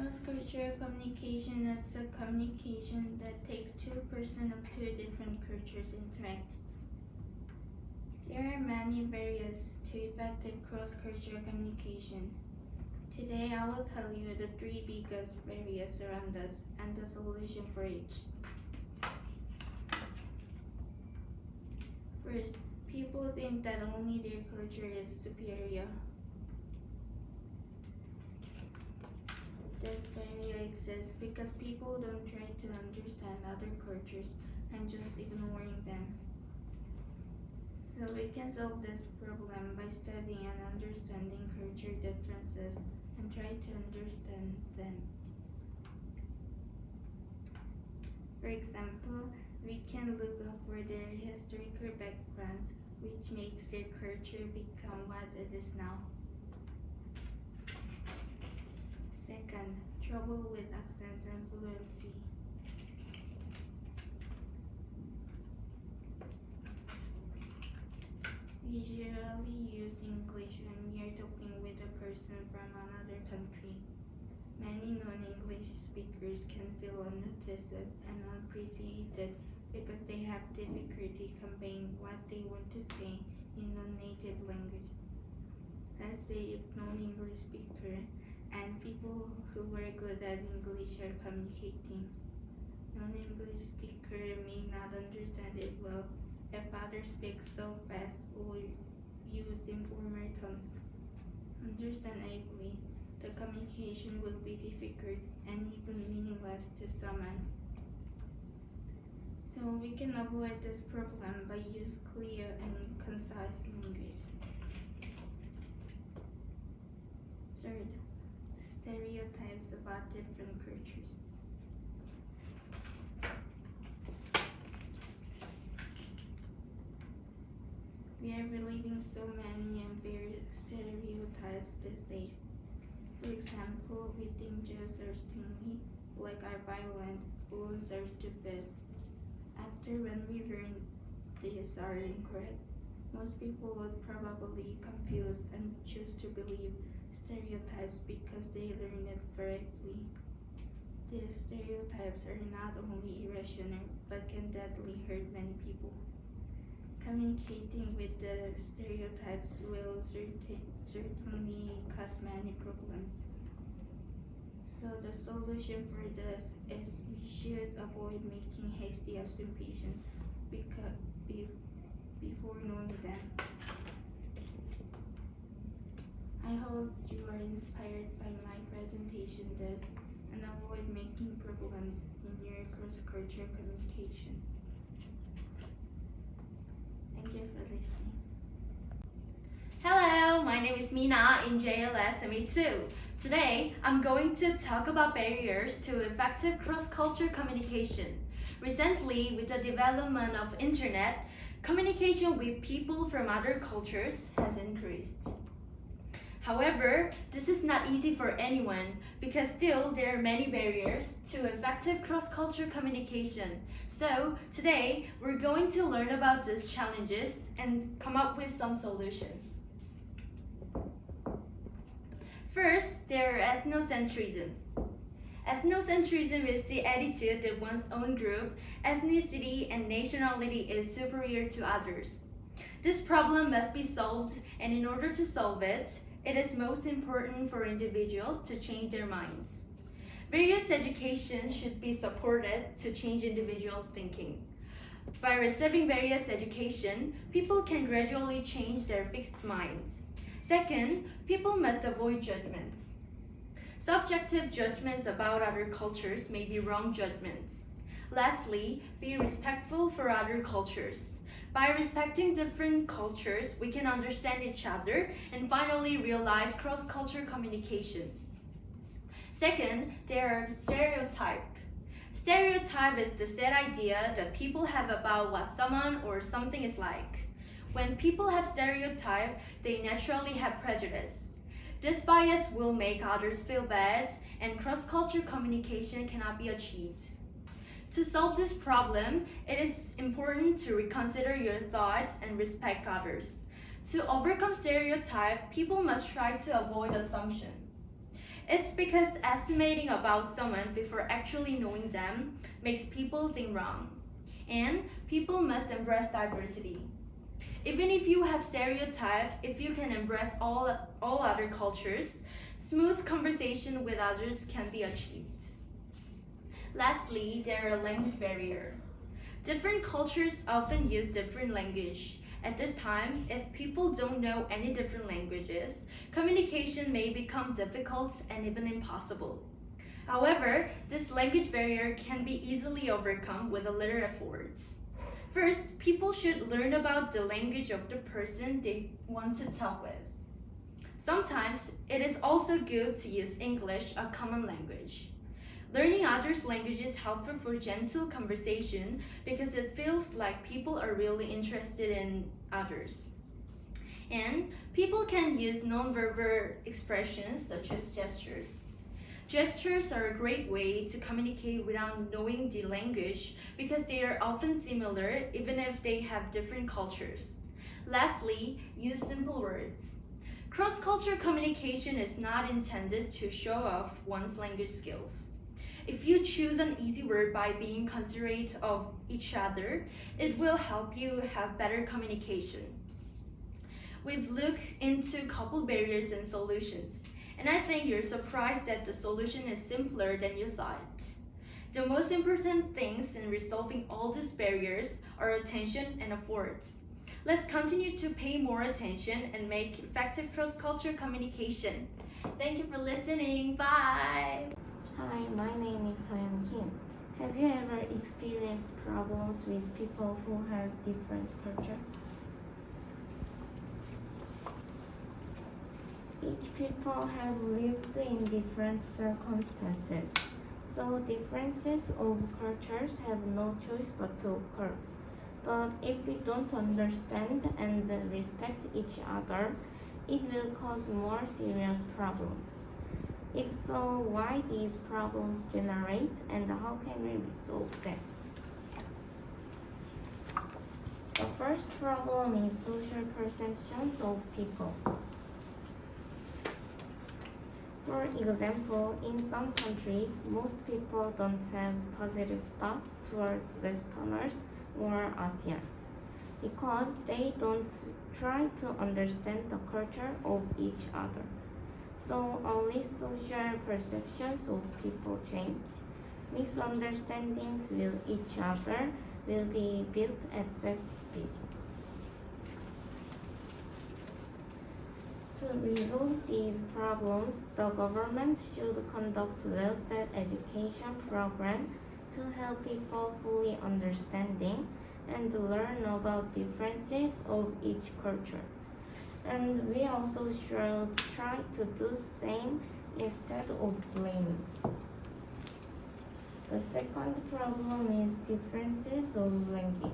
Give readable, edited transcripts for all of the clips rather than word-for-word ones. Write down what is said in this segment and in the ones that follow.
Cross-cultural communication is a communication that takes two persons of two different cultures interact. There are many barriers to effective cross-cultural communication. Today I will tell you the three biggest barriers around us and the solution for each. First, people think that only their culture is superior. This barrier exists because people don't try to understand other cultures and just ignoring them. So we can solve this problem by studying and understanding culture differences and try to understand them. For example, we can look up for their historical backgrounds, which makes their culture become what it is now. Second, trouble with accents and fluency. We usually use English when we are talking with a person from another country. Many non-English speakers can feel unnoticed and unappreciated because they have difficulty conveying what they want to say in non-native language. Let's say if non-English speaker and people who are good at English are communicating. Non-English speaker may not understand it well if others speak so fast or use informal terms. Understandably, the communication will be difficult and even meaningless to someone. So we can avoid this problem by using clear and concise language. Third, stereotypes about different cultures. We are believing so many unfair stereotypes these days. For example, we think Jews are stingy, black are violent, blondes are stupid. After when we learn these are incorrect, most people would probably confuse and choose to believe stereotypes because they learn it correctly. These stereotypes are not only irrational but can deadly hurt many people. Communicating with the stereotypes will certainly cause many problems. So the solution for this is we should avoid making hasty assumptions before knowing them. I hope you are inspired by my presentation this and avoid making problems in your cross-cultural communication. Thank you for listening. Hello, my name is Lena in 중1-MA2. Today, I'm going to talk about barriers to effective cross-cultural communication. Recently, with the development of internet, communication with people from other cultures has increased. However, this is not easy for anyone because still there are many barriers to effective cross-cultural communication. So today, we're going to learn about these challenges and come up with some solutions. First, there are ethnocentrism. Ethnocentrism is the attitude that one's own group, ethnicity, and nationality is superior to others. This problem must be solved, and in order to solve it, it is most important for individuals to change their minds. Various education should be supported to change individuals' thinking. By receiving various education, people can gradually change their fixed minds. Second, people must avoid judgments. Subjective judgments about other cultures may be wrong judgments. Lastly, be respectful for other cultures. By respecting different cultures, we can understand each other and finally realize cross-cultural communication. Second, there are stereotypes. Stereotype is the set idea that people have about what someone or something is like. When people have stereotype, they naturally have prejudice. This bias will make others feel bad, and cross-cultural communication cannot be achieved. To solve this problem, it is important to reconsider your thoughts and respect others. To overcome stereotype, people must try to avoid assumption. It's because estimating about someone before actually knowing them makes people think wrong. And people must embrace diversity. Even if you have stereotypes, if you can embrace all other cultures, smooth conversation with others can be achieved. Lastly, there are language barriers. Different cultures often use different language. At this time, if people don't know any different languages, communication may become difficult and even impossible. However, this language barrier can be easily overcome with a little effort. First, people should learn about the language of the person they want to talk with. Sometimes, it is also good to use English, a common language. Learning others' languages is helpful for gentle conversation because it feels like people are really interested in others. And people can use nonverbal expressions such as gestures. Gestures are a great way to communicate without knowing the language because they are often similar even if they have different cultures. Lastly, use simple words. Cross-cultural communication is not intended to show off one's language skills. If you choose an easy word by being considerate of each other, it will help you have better communication. We've looked into couple barriers and solutions, and I think you're surprised that the solution is simpler than you thought. The most important things in resolving all these barriers are attention and efforts. Let's continue to pay more attention and make effective cross-cultural communication. Thank you for listening. Bye! Hi, my name is Soyeon Kim. Have you ever experienced problems with people who have different culture? Each people have lived in different circumstances, so differences of cultures have no choice but to occur. But if we don't understand and respect each other, it will cause more serious problems. If so, why these problems generate and how can we resolve them? The first problem is social perceptions of people. For example, in some countries, most people don't have positive thoughts toward Westerners or Asians because they don't try to understand the culture of each other. So only social perceptions of people change. Misunderstandings with each other will be built at fast speed. To resolve these problems, the government should conduct well-set education program to help people fully understanding and learn about differences of each culture. And we also should try to do the same instead of blaming. The second problem is differences of language.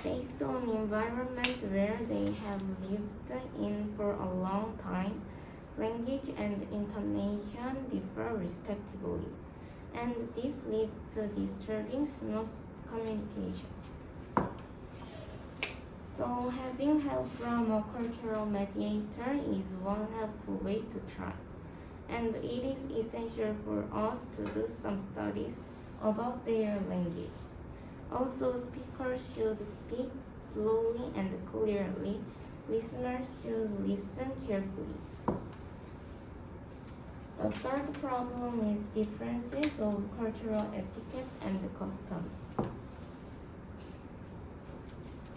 Based on environment where they have lived in for a long time, language and intonation differ respectively, and this leads to disturbing smooth communication. So having help from a cultural mediator is one helpful way to try. And it is essential for us to do some studies about their language. Also, speakers should speak slowly and clearly. Listeners should listen carefully. The third problem is differences of cultural etiquette and customs.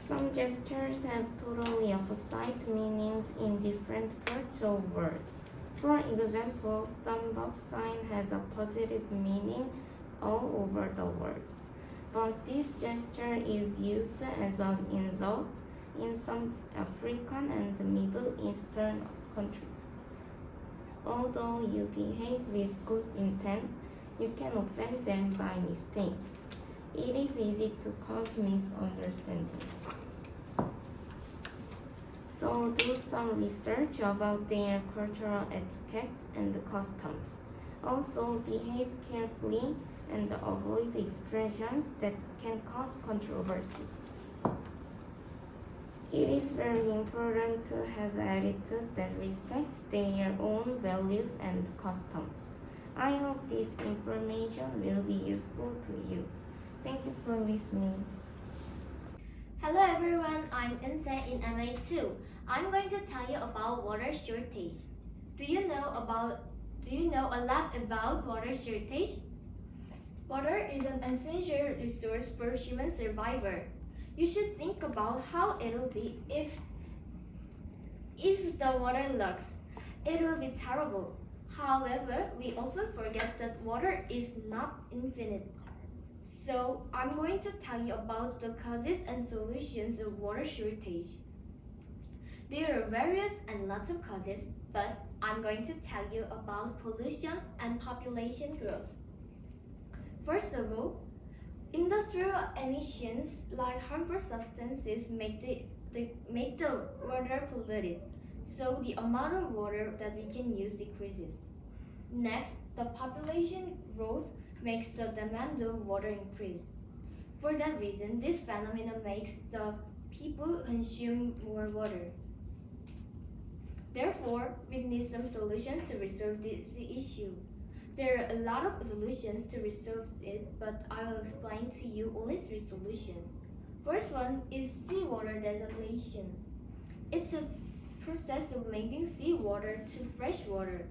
Some gestures have totally opposite meanings in different parts of the world. For example, thumb up sign has a positive meaning all over the world. But this gesture is used as an insult in some African and Middle Eastern countries. Although you behave with good intent, you can offend them by mistake. It is easy to cause misunderstandings. So do some research about their cultural etiquettes and customs. Also behave carefully and avoid expressions that can cause controversy. It is very important to have attitude that respects their own values and customs. I hope this information will be useful to you. Thank you for listening. Hello everyone, I'm Lena in MA2. I'm going to tell you about water shortage. Do you know a lot about water shortage? Water is an essential resource for human survival. You should think about how it will be if the water lacks. It will be terrible. However, we often forget that water is not infinite. So, I'm going to tell you about the causes and solutions of water shortage. There are various and lots of causes, but I'm going to tell you about pollution and population growth. First of all, industrial emissions like harmful substances make the water polluted, so the amount of water that we can use decreases. Next, the population growth makes the demand of water increase. For that reason, this phenomenon makes the people consume more water. Therefore, we need some solutions to resolve this issue. There are a lot of solutions to resolve it, but I will explain to you only 3 solutions. First one is seawater desalination. It's a process of making seawater to fresh water.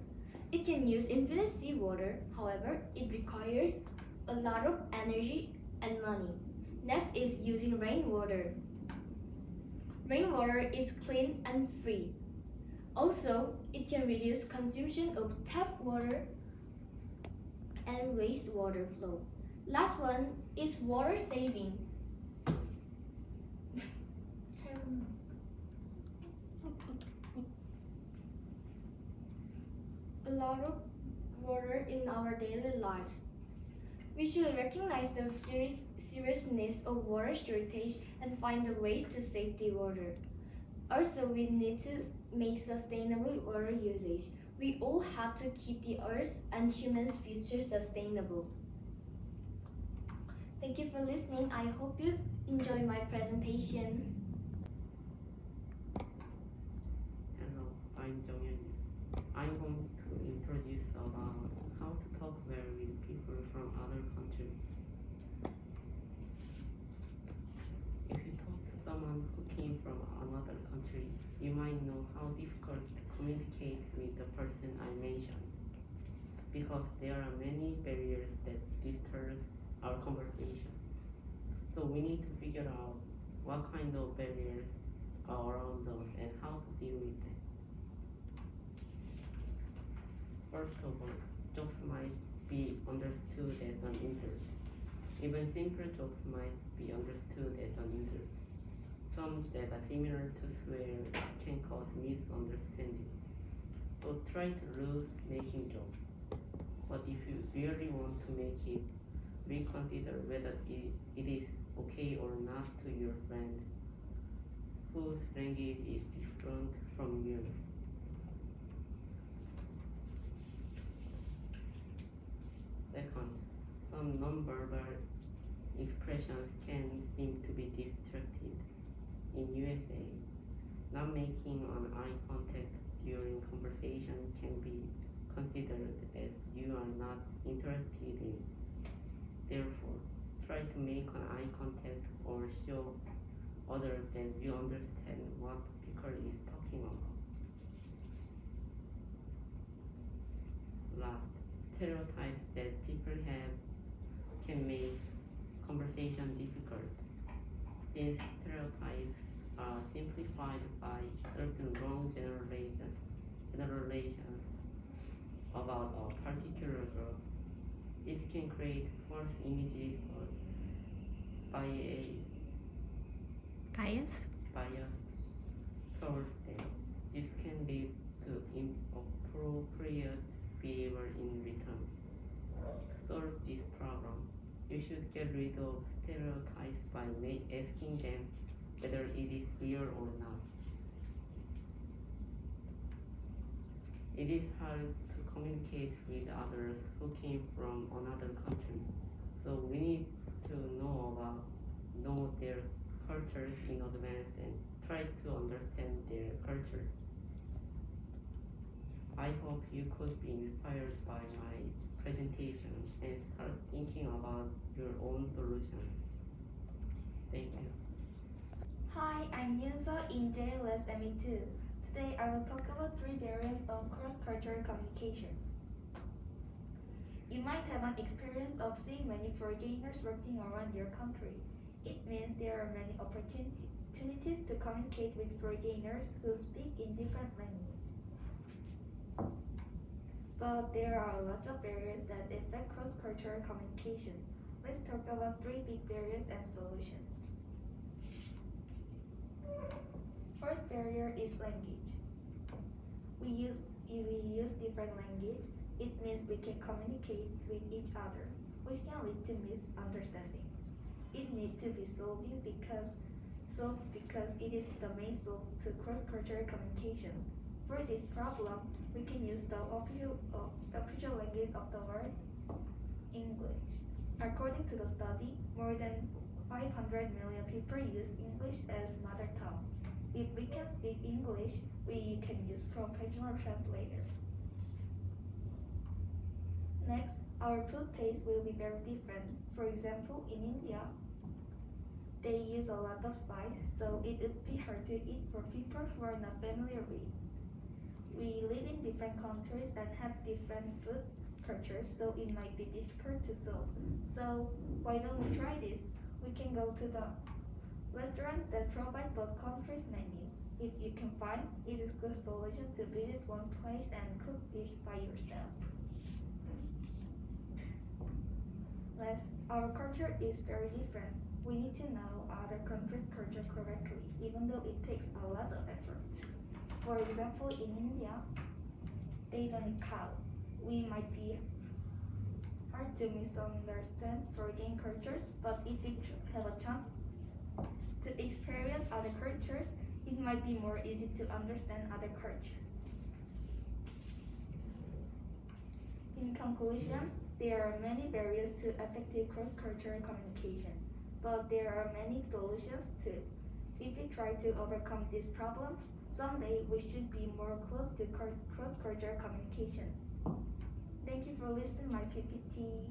It can use infinite seawater, however, it requires a lot of energy and money. Next is using rainwater. Rainwater is clean and free. Also, it can reduce consumption of tap water and wastewater flow. Last one is water saving. A lot of water in our daily lives. We should recognize the seriousness of water shortage and find the ways to save the water. Also, we need to make sustainable water usage. We all have to keep the earth and humans' future sustainable. Thank you for listening. I hope you enjoy my presentation. Hello, I'm 중1-MA2. I'm going to introduce about how to talk well with people from other countries. If you talk to someone who came from another country, you might know how difficult to communicate with the person I mentioned, because there are many barriers that disturb our conversation. So we need to figure out what kind of barriers are around us and how to deal with them. First of all, jokes might be understood as an insult. Even simple jokes might be understood as an insult. Some that are similar to swear can cause misunderstanding. So try to lose making jokes. But if you really want to make it, reconsider whether it is okay or not to your friend whose language is different from yours. Second, some nonverbal expressions can seem to be distracted. In USA, not making an eye contact during conversation can be considered as you are not interested in. Therefore, try to make an eye contact or show others that you understand what the speaker is talking about. Last, stereotypes that people have can make conversation difficult. These stereotypes are simplified by certain wrong generalizations about a particular group. It can create false images or bias towards them. This can lead to inappropriate behavior in return. To solve this problem, you should get rid of stereotypes by asking them whether it is real or not. It is hard to communicate with others who came from another country, so we need to know their cultures in advance and try to understand their culture. I hope you could be inspired by my presentation and start thinking about your own solutions. Thank you. Hi, I'm Yunso in 중1-MA2. Today I will talk about 3 barriers of cross-cultural communication. You might have an experience of seeing many foreigners working around your country. It means there are many opportunities to communicate with foreigners who speak in different languages. But there are a lot of barriers that affect cross-cultural communication. Let's talk about 3 big barriers and solutions. First barrier is language. If we use different language, it means we can communicate with each other, which can lead to misunderstandings. It needs to be solved because it is the main source to cross-cultural communication. For this problem, we can use the official language of the world, English. According to the study, more than 500 million people use English as mother tongue. If we can speak English, we can use professional translators. Next, our food taste will be very different. For example, in India, they use a lot of spice, so it would be hard to eat for people who are not familiar with. We live in different countries and have different food cultures, so it might be difficult to solve. So why don't we try this? We can go to the restaurant that provide both countries' menu. If you can find, it is a good solution to visit one place and cook dish by yourself. Last, our culture is very different. We need to know other countries' culture correctly, even though it takes a lot of effort. For example, in India, they don't eat cow. We might be hard to misunderstand foreign cultures, but if we have a chance to experience other cultures, it might be more easy to understand other cultures. In conclusion, there are many barriers to effective cross-cultural communication, but there are many solutions too. If we try to overcome these problems, someday we should be more close to cross-cultural communication. Thank you for listening to my PPT.